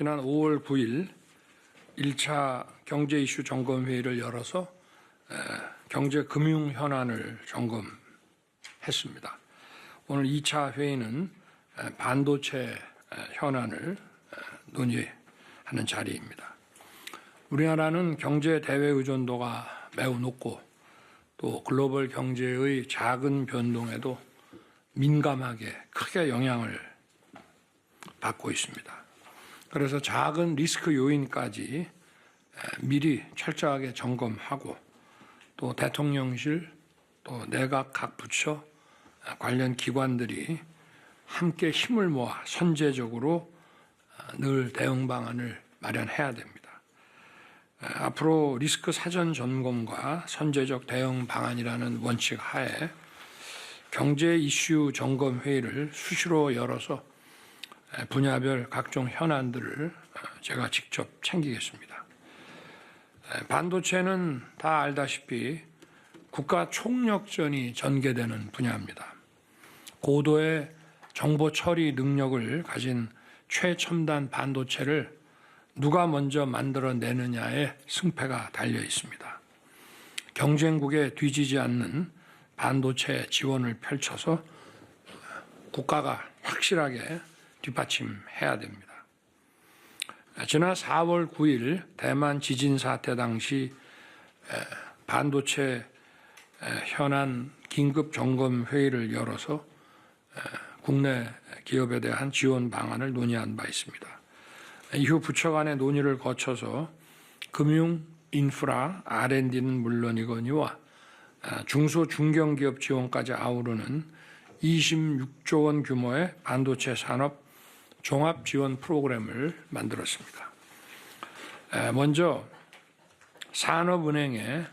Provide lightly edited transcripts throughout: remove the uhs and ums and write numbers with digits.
지난 5월 9일 1차 경제 이슈 점검회의를 열어서 경제 금융 현안을 점검했습니다. 오늘 2차 회의는 반도체 현안을 논의하는 자리입니다. 우리나라는 경제 대외 의존도가 매우 높고 또 글로벌 경제의 작은 변동에도 민감하게 크게 영향을 받고 있습니다. 그래서 작은 리스크 요인까지 미리 철저하게 점검하고 또 대통령실 또 내각 각 부처 관련 기관들이 함께 힘을 모아 선제적으로 늘 대응 방안을 마련해야 됩니다. 앞으로 리스크 사전 점검과 선제적 대응 방안이라는 원칙 하에 경제 이슈 점검 회의를 수시로 열어서 분야별 각종 현안들을 제가 직접 챙기겠습니다. 반도체는 다 알다시피 국가 총력전이 전개되는 분야입니다. 고도의 정보 처리 능력을 가진 최첨단 반도체를 누가 먼저 만들어내느냐에 승패가 달려 있습니다. 경쟁국에 뒤지지 않는 반도체 지원을 펼쳐서 국가가 확실하게 뒷받침해야 됩니다. 지난 4월 9일 대만 지진 사태 당시 반도체 현안 긴급 점검 회의를 열어서 국내 기업에 대한 지원 방안을 논의한 바 있습니다. 이후 부처 간의 논의를 거쳐서 금융, 인프라, R&D는 물론이거니와 중소 중견기업 지원까지 아우르는 26조 원 규모의 반도체 산업 종합 지원 프로그램을 만들었습니다. 먼저 산업은행에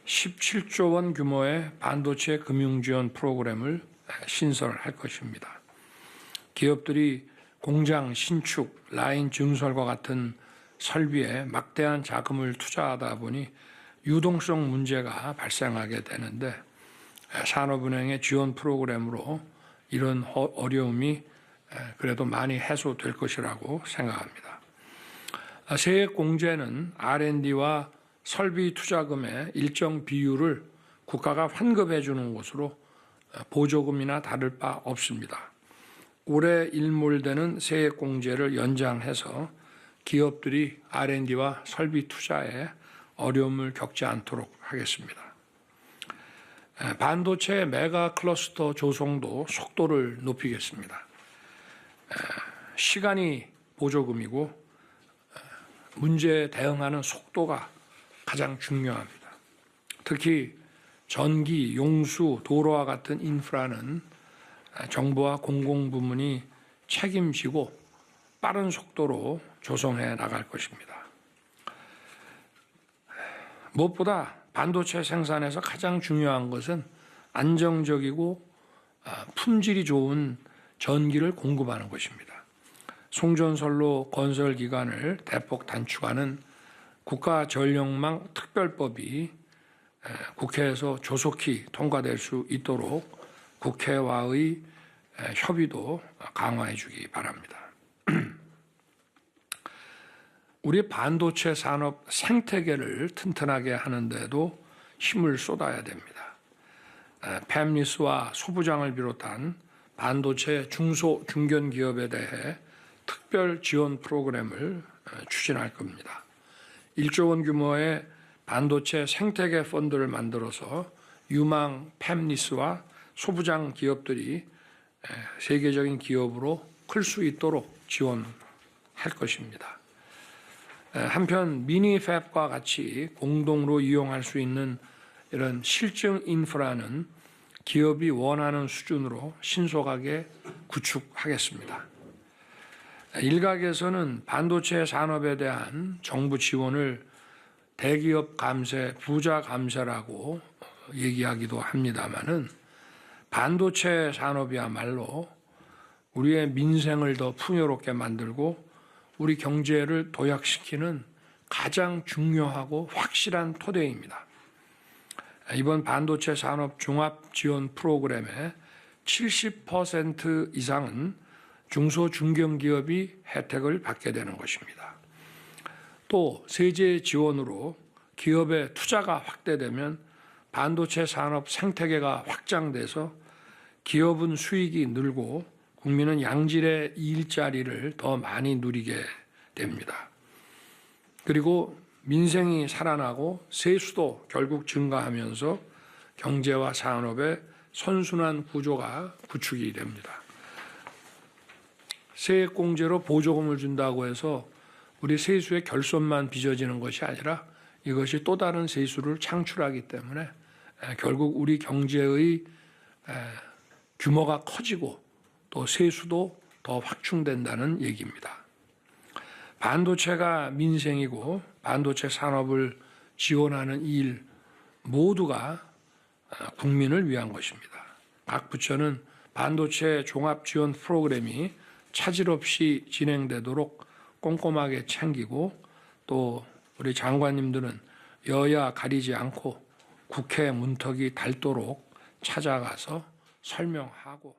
17조 원 규모의 반도체 금융 지원 프로그램을 신설할 것입니다. 기업들이 공장 신축, 라인 증설과 같은 설비에 막대한 자금을 투자하다 보니 유동성 문제가 발생하게 되는데 산업은행의 지원 프로그램으로 이런 어려움이 그래도 많이 해소될 것이라고 생각합니다. 세액공제는 R&D와 설비 투자금의 일정 비율을 국가가 환급해 주는 것으로 보조금이나 다를 바 없습니다. 올해 일몰되는 세액공제를 연장해서 기업들이 R&D와 설비 투자에 어려움을 겪지 않도록 하겠습니다. 반도체 메가 클러스터 조성도 속도를 높이겠습니다. 시간이 보조금이고 문제에 대응하는 속도가 가장 중요합니다. 특히 전기, 용수, 도로와 같은 인프라는 정부와 공공부문이 책임지고 빠른 속도로 조성해 나갈 것입니다. 무엇보다 반도체 생산에서 가장 중요한 것은 안정적이고 품질이 좋은 전기를 공급하는 것입니다. 송전선로 건설 기간을 대폭 단축하는 국가전력망 특별법이 국회에서 조속히 통과될 수 있도록 국회와의 협의도 강화해 주기 바랍니다. 우리 반도체 산업 생태계를 튼튼하게 하는 데도 힘을 쏟아야 됩니다. 팹리스와 소부장을 비롯한 반도체 중소 중견 기업에 대해 특별 지원 프로그램을 추진할 겁니다. 1조 원 규모의 반도체 생태계 펀드를 만들어서 유망 팹리스와 소부장 기업들이 세계적인 기업으로 클 수 있도록 지원할 것입니다. 한편 미니팹과 같이 공동으로 이용할 수 있는 이런 실증 인프라는 기업이 원하는 수준으로 신속하게 구축하겠습니다. 일각에서는 반도체 산업에 대한 정부 지원을 대기업 감세, 부자 감세라고 얘기하기도 합니다마는 반도체 산업이야말로 우리의 민생을 더 풍요롭게 만들고 우리 경제를 도약시키는 가장 중요하고 확실한 토대입니다. 이번 반도체 산업 종합 지원 프로그램의 70% 이상은 중소 중견기업이 혜택을 받게 되는 것입니다. 또 세제 지원으로 기업의 투자가 확대되면 반도체 산업 생태계가 확장돼서 기업은 수익이 늘고 국민은 양질의 일자리를 더 많이 누리게 됩니다. 그리고 민생이 살아나고 세수도 결국 증가하면서 경제와 산업의 선순환 구조가 구축이 됩니다. 세액공제로 보조금을 준다고 해서 우리 세수의 결손만 빚어지는 것이 아니라 이것이 또 다른 세수를 창출하기 때문에 결국 우리 경제의 규모가 커지고 또 세수도 더 확충된다는 얘기입니다. 반도체가 민생이고 반도체 산업을 지원하는 이 일 모두가 국민을 위한 것입니다. 각 부처는 반도체 종합 지원 프로그램이 차질 없이 진행되도록 꼼꼼하게 챙기고 또 우리 장관님들은 여야 가리지 않고 국회 문턱이 닳도록 찾아가서 설명하고